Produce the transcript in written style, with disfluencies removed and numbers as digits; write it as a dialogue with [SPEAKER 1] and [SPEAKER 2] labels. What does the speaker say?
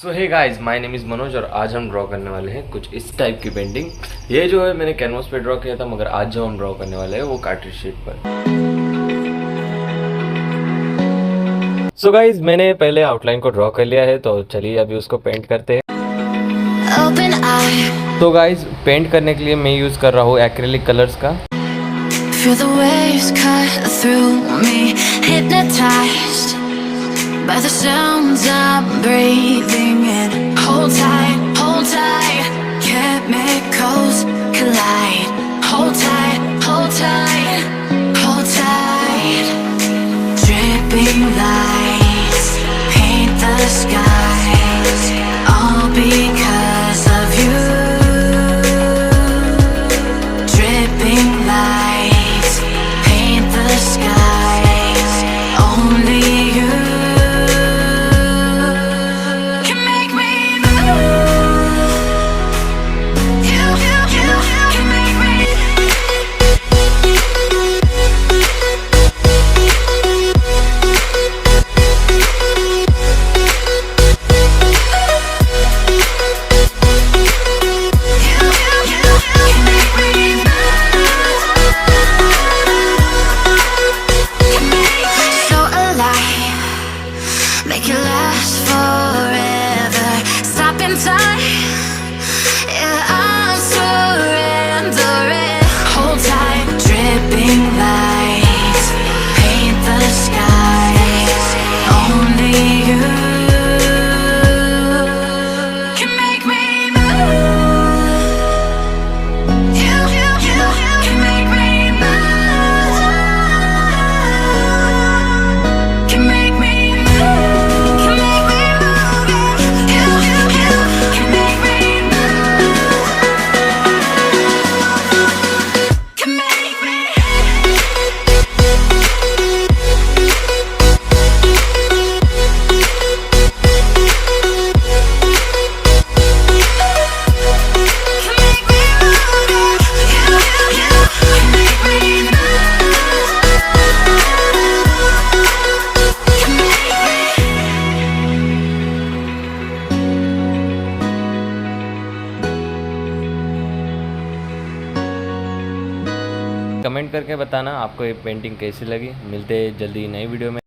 [SPEAKER 1] So hey guys, my name is Manoj और आज हम ड्रॉ करने वाले हैं कुछ इस टाइप की पेंटिंग। ये जो है मैंने कैनवास पे ड्रॉ किया था, मगर आज जो हम ड्रॉ करने वाले हैं वो कार्ट्रिज शीट पर। सो गाइस, मैंने पहले आउटलाइन को ड्रॉ कर लिया है, तो चलिए अभी उसको पेंट करते हैं। तो गाइस, पेंट करने के लिए मैं यूज़ कर रहा हूँ एक्रेलिक कलर्स का।
[SPEAKER 2] Feel the waves cut through me, hypnotized by the sounds I'm breathing in. Hold tight, chemicals collide. Hold tight, hold tight. Dripping lights paint the skies, all because of you. Dripping lights paint the skies, only you can make me move. You can make me. Make it last forever. Stop in time. Yeah, I'm surrendering. Hold tight. Dripping lights paint the skies. Only you can make me move. You can make me move. Can make me move. Can make me move. You can make me move. Can make me. Can make me move. You can make me move. Can make me.
[SPEAKER 1] Comment करके बताना आपको ये painting कैसी लगी। मिलते हैं जल्दी नई वीडियो में।